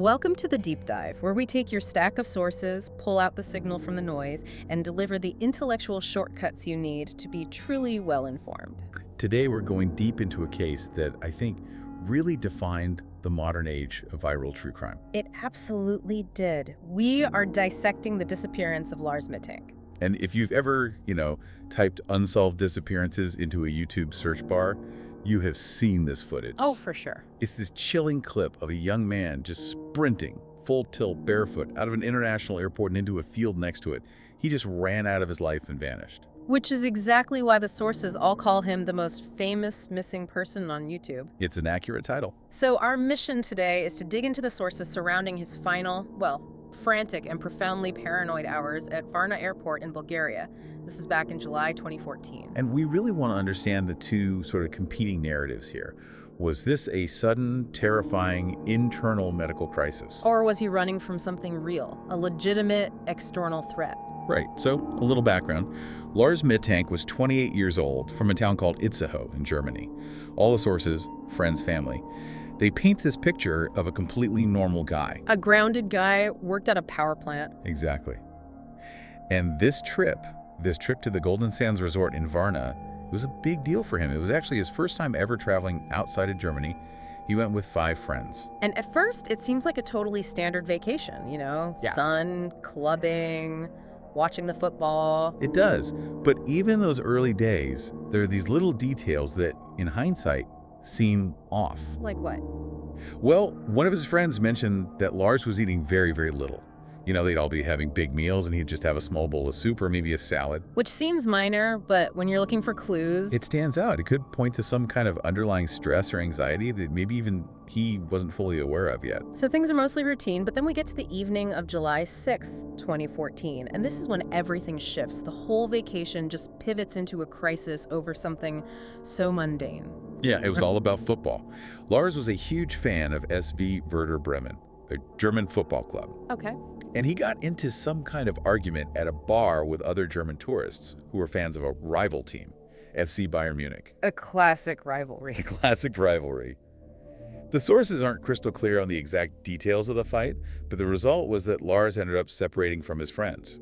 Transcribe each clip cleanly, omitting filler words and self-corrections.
Welcome to the Deep Dive, where we take your stack of sources, pull out the signal from the noise, and deliver the intellectual shortcuts you need to be truly well-informed. Today we're going deep into a case that I think really defined the modern age of viral true crime. It absolutely did. We are dissecting the disappearance of Lars Mittank. And if you've ever, typed unsolved disappearances into a YouTube search bar, you have seen this footage. Oh, for sure. It's this chilling clip of a young man just sprinting, full tilt, barefoot, out of an international airport and into a field next to it. He just ran out of his life and vanished. Which is exactly why the sources all call him the most famous missing person on YouTube. It's an accurate title. So our mission today is to dig into the sources surrounding his final, frantic and profoundly paranoid hours at Varna Airport in Bulgaria. This is back in July 2014. And we really want to understand the two sort of competing narratives here. Was this a sudden, terrifying, internal medical crisis? Or was he running from something real, a legitimate external threat? Right, so a little background. Lars Mittank was 28 years old from a town called Itzehoe in Germany. All the sources, friends, family, they paint this picture of a completely normal guy. A grounded guy, worked at a power plant. Exactly. And this trip to the Golden Sands Resort in Varna, it was a big deal for him. It was actually his first time ever traveling outside of Germany. He went with 5 friends. And at first, it seems like a totally standard vacation, sun, clubbing, watching the football. It does. But even those early days, there are these little details that, in hindsight, seem off. Like what? Well, one of his friends mentioned that Lars was eating very, very little. They'd all be having big meals and he'd just have a small bowl of soup or maybe a salad. Which seems minor, but when you're looking for clues... It stands out. It could point to some kind of underlying stress or anxiety that maybe even he wasn't fully aware of yet. So things are mostly routine, but then we get to the evening of July 6th, 2014, and this is when everything shifts. The whole vacation just pivots into a crisis over something so mundane. Yeah, it was all about football. Lars was a huge fan of SV Werder Bremen, a German football club. Okay. And he got into some kind of argument at a bar with other German tourists who were fans of a rival team, FC Bayern Munich. A classic rivalry. A classic rivalry. The sources aren't crystal clear on the exact details of the fight, but the result was that Lars ended up separating from his friends,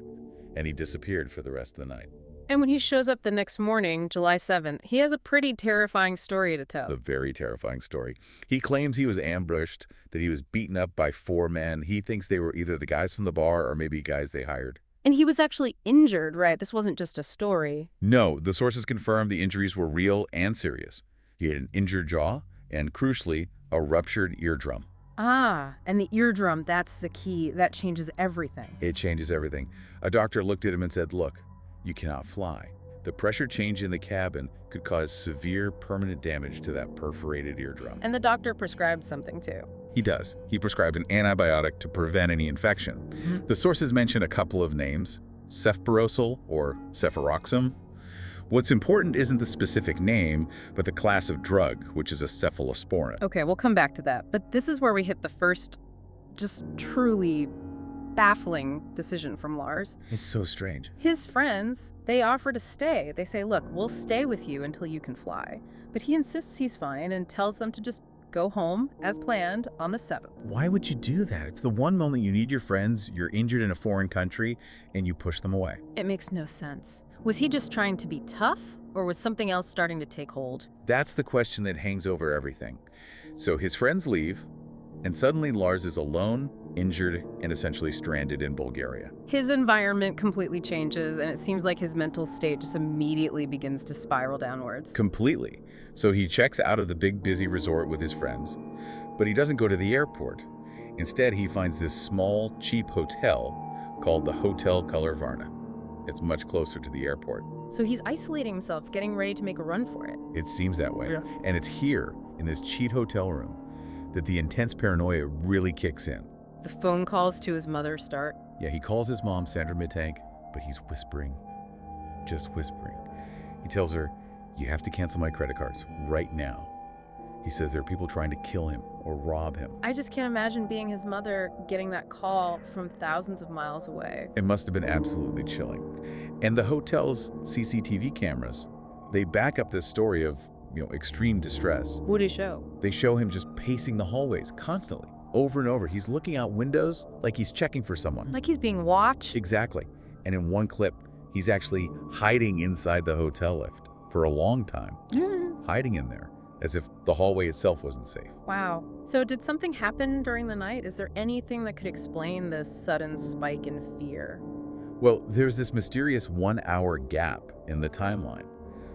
and he disappeared for the rest of the night. And when he shows up the next morning, July 7th, he has a pretty terrifying story to tell. A very terrifying story. He claims he was ambushed, that he was beaten up by 4 men. He thinks they were either the guys from the bar or maybe guys they hired. And he was actually injured, right? This wasn't just a story. No, the sources confirmed the injuries were real and serious. He had an injured jaw and, crucially, a ruptured eardrum. Ah, and the eardrum, that's the key. That changes everything. It changes everything. A doctor looked at him and said, "Look, you cannot fly. The pressure change in the cabin could cause severe permanent damage to that perforated eardrum." And the doctor prescribed something too. He does. He prescribed an antibiotic to prevent any infection. The sources mention a couple of names, cefprozil or cefuroxime. What's important isn't the specific name, but the class of drug, which is a cephalosporin. Okay, we'll come back to that. But this is where we hit the first, just truly baffling decision from Lars. It's so strange. His friends, they offer to stay. They say, look, we'll stay with you until you can fly. But he insists he's fine and tells them to just go home as planned on the 7th. Why would you do that? It's the one moment you need your friends, you're injured in a foreign country, and you push them away. It makes no sense. Was he just trying to be tough, or was something else starting to take hold? That's the question that hangs over everything. So his friends leave, and suddenly Lars is alone, injured, and essentially stranded in Bulgaria. His environment completely changes, and it seems like his mental state just immediately begins to spiral downwards. Completely. So he checks out of the big, busy resort with his friends, but he doesn't go to the airport. Instead, he finds this small, cheap hotel called the Hotel Color Varna. It's much closer to the airport. So he's isolating himself, getting ready to make a run for it. It seems that way. Yeah. And it's here, in this cheap hotel room, that the intense paranoia really kicks in. The phone calls to his mother start. Yeah, he calls his mom, Sandra Mittank, but he's whispering, just whispering. He tells her, "You have to cancel my credit cards right now." He says there are people trying to kill him or rob him. I just can't imagine being his mother getting that call from thousands of miles away. It must have been absolutely chilling. And the hotel's CCTV cameras, they back up this story of, extreme distress. What did he show? They show him just pacing the hallways constantly, over and over. He's looking out windows like he's checking for someone. Like he's being watched? Exactly. And in one clip, he's actually hiding inside the hotel lift for a long time. Just hiding in there, as if the hallway itself wasn't safe. Wow. So did something happen during the night? Is there anything that could explain this sudden spike in fear? Well, there's this mysterious 1-hour gap in the timeline.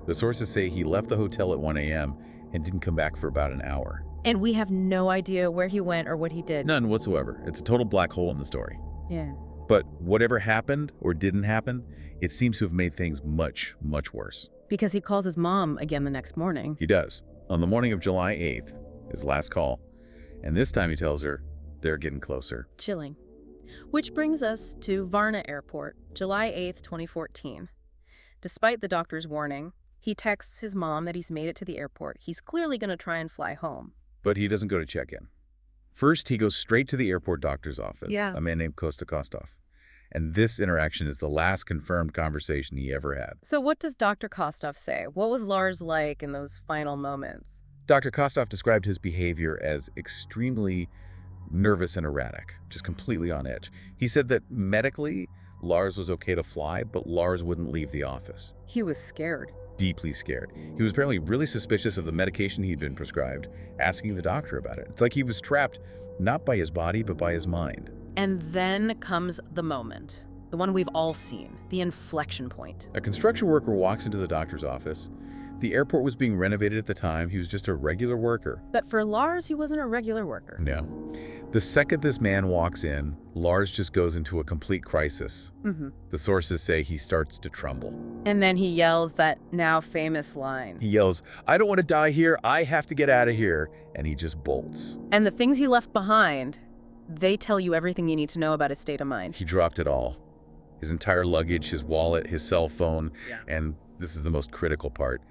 The sources say he left the hotel at 1 a.m. and didn't come back for about an hour. And we have no idea where he went or what he did. None whatsoever. It's a total black hole in the story. Yeah. But whatever happened or didn't happen, it seems to have made things much, much worse. Because he calls his mom again the next morning. He does. On the morning of July 8th, his last call. And this time he tells her they're getting closer. Chilling. Which brings us to Varna Airport, July 8th, 2014. Despite the doctor's warning, he texts his mom that he's made it to the airport. He's clearly going to try and fly home. But he doesn't go to check-in. First, he goes straight to the airport doctor's office, Yeah. a man named Kostov. And this interaction is the last confirmed conversation he ever had. So what does Dr. Kostov say? What was Lars like in those final moments? Dr. Kostov described his behavior as extremely nervous and erratic, just completely on edge. He said that medically, Lars was okay to fly, but Lars wouldn't leave the office. He was scared. Deeply scared. He was apparently really suspicious of the medication he'd been prescribed, asking the doctor about it. It's like he was trapped not by his body, but by his mind. And then comes the moment, the one we've all seen, the inflection point. A construction worker walks into the doctor's office. The airport was being renovated at the time. He was just a regular worker. But for Lars, he wasn't a regular worker. No. The second this man walks in, Lars just goes into a complete crisis. The sources say he starts to tremble. And then he yells that now famous line. He yells, "I don't want to die here. I have to get out of here." And he just bolts. And the things he left behind, they tell you everything you need to know about his state of mind. He dropped it all. His entire luggage, his wallet, his cell phone, and this is the most critical part,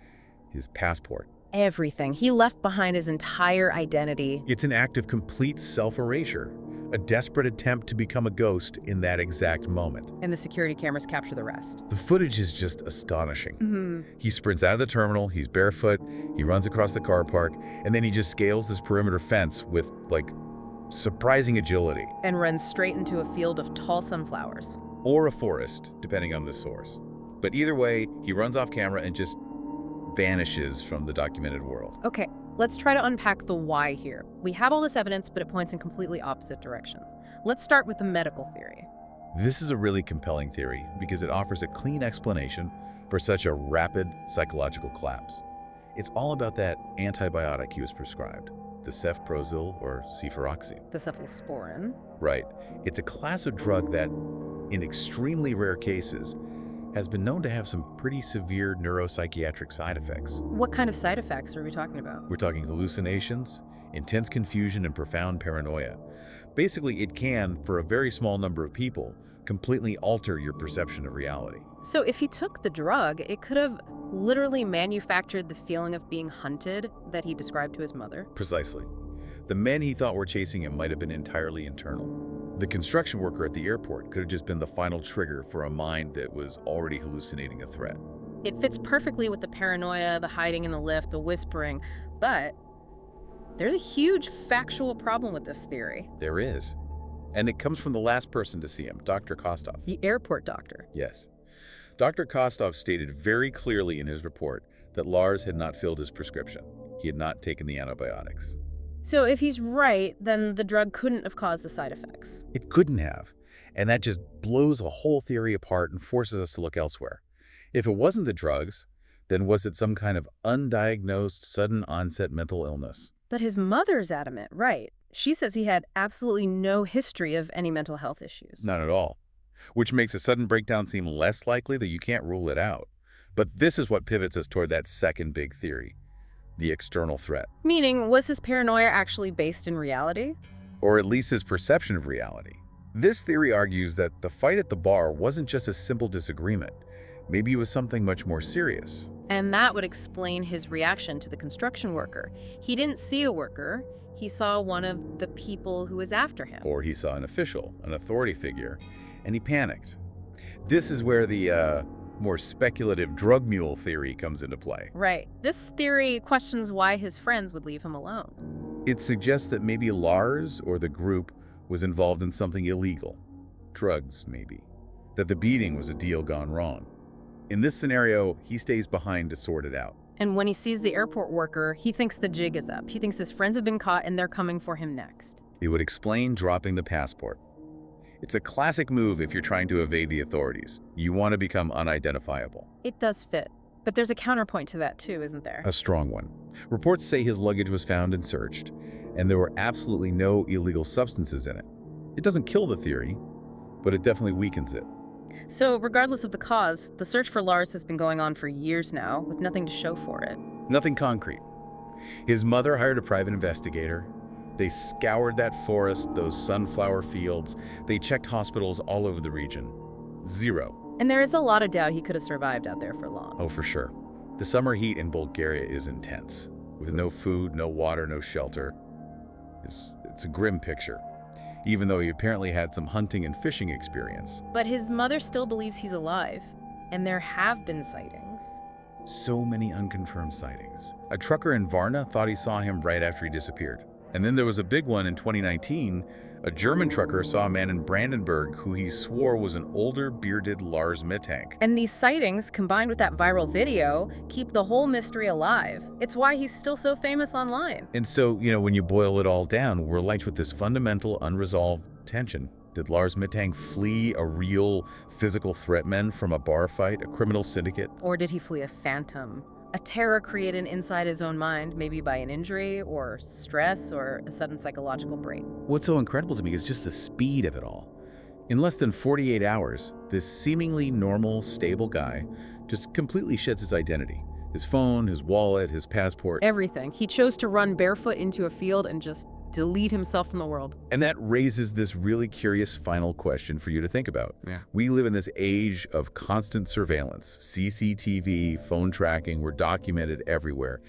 his passport. Everything. He left behind his entire identity. It's an act of complete self-erasure, a desperate attempt to become a ghost in that exact moment. And the security cameras capture the rest. The footage is just astonishing. He sprints out of the terminal, he's barefoot, he runs across the car park, and then he just scales this perimeter fence with, like, surprising agility. And runs straight into a field of tall sunflowers. Or a forest, depending on the source. But either way, he runs off camera and just vanishes from the documented world. Okay, let's try to unpack the why here. We have all this evidence, but it points in completely opposite directions. Let's start with the medical theory. This is a really compelling theory because it offers a clean explanation for such a rapid psychological collapse. It's all about that antibiotic he was prescribed, the cefprozil or cefuroxime. The cephalosporin. Right. It's a class of drug that, in extremely rare cases, has been known to have some pretty severe neuropsychiatric side effects. What kind of side effects are we talking about? We're talking hallucinations, intense confusion, and profound paranoia. Basically, it can, for a very small number of people, completely alter your perception of reality. So if he took the drug, it could have literally manufactured the feeling of being hunted that he described to his mother? Precisely. The men he thought were chasing him might have been entirely internal. The construction worker at the airport could have just been the final trigger for a mind that was already hallucinating a threat. It fits perfectly with the paranoia, the hiding in the lift, the whispering, but there's a huge factual problem with this theory. There is. And it comes from the last person to see him, Dr. Kostov. The airport doctor. Yes. Dr. Kostov stated very clearly in his report that Lars had not filled his prescription. He had not taken the antibiotics. So if he's right, then the drug couldn't have caused the side effects. It couldn't have. And that just blows the whole theory apart and forces us to look elsewhere. If it wasn't the drugs, then was it some kind of undiagnosed, sudden onset mental illness? But his mother's adamant, right? She says he had absolutely no history of any mental health issues. None at all. Which makes a sudden breakdown seem less likely that you can't rule it out. But this is what pivots us toward that second big theory. The external threat. Meaning, was his paranoia actually based in reality? Or at least his perception of reality. This theory argues that the fight at the bar wasn't just a simple disagreement. Maybe it was something much more serious. And that would explain his reaction to the construction worker. He didn't see a worker. He saw one of the people who was after him. Or he saw an official, an authority figure, and he panicked. This is where the more speculative drug mule theory comes into play. Right. This theory questions why his friends would leave him alone. It suggests that maybe Lars or the group was involved in something illegal. Drugs, maybe. That the beating was a deal gone wrong. In this scenario, he stays behind to sort it out. And when he sees the airport worker, he thinks the jig is up. He thinks his friends have been caught and they're coming for him next. It would explain dropping the passport. It's a classic move if you're trying to evade the authorities. You want to become unidentifiable. It does fit. But there's a counterpoint to that too, isn't there? A strong one. Reports say his luggage was found and searched, and there were absolutely no illegal substances in it. It doesn't kill the theory, but it definitely weakens it. So, regardless of the cause, the search for Lars has been going on for years now, with nothing to show for it. Nothing concrete. His mother hired a private investigator. They scoured that forest, those sunflower fields. They checked hospitals all over the region. Zero. And there is a lot of doubt he could have survived out there for long. Oh, for sure. The summer heat in Bulgaria is intense, with no food, no water, no shelter. It's a grim picture, even though he apparently had some hunting and fishing experience. But his mother still believes he's alive, and there have been sightings. So many unconfirmed sightings. A trucker in Varna thought he saw him right after he disappeared. And then there was a big one in 2019. A German trucker saw a man in Brandenburg who he swore was an older, bearded Lars Mittank. And these sightings, combined with that viral video, keep the whole mystery alive. It's why he's still so famous online. And so, when you boil it all down, we're left with this fundamental, unresolved tension. Did Lars Mittank flee a real physical threat man from a bar fight, a criminal syndicate? Or did he flee a phantom? A terror created inside his own mind, maybe by an injury or stress or a sudden psychological break. What's so incredible to me is just the speed of it all. In less than 48 hours, this seemingly normal, stable guy just completely sheds his identity. His phone, his wallet, his passport. Everything. He chose to run barefoot into a field and just delete himself from the world. And that raises this really curious final question for you to think about. Yeah. We live in this age of constant surveillance, CCTV, phone tracking, we're documented everywhere.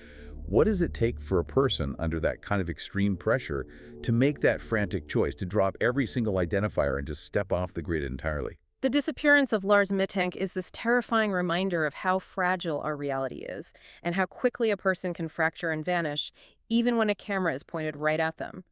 What does it take for a person under that kind of extreme pressure to make that frantic choice, to drop every single identifier and just step off the grid entirely? The disappearance of Lars Mittank is this terrifying reminder of how fragile our reality is and how quickly a person can fracture and vanish, even when a camera is pointed right at them.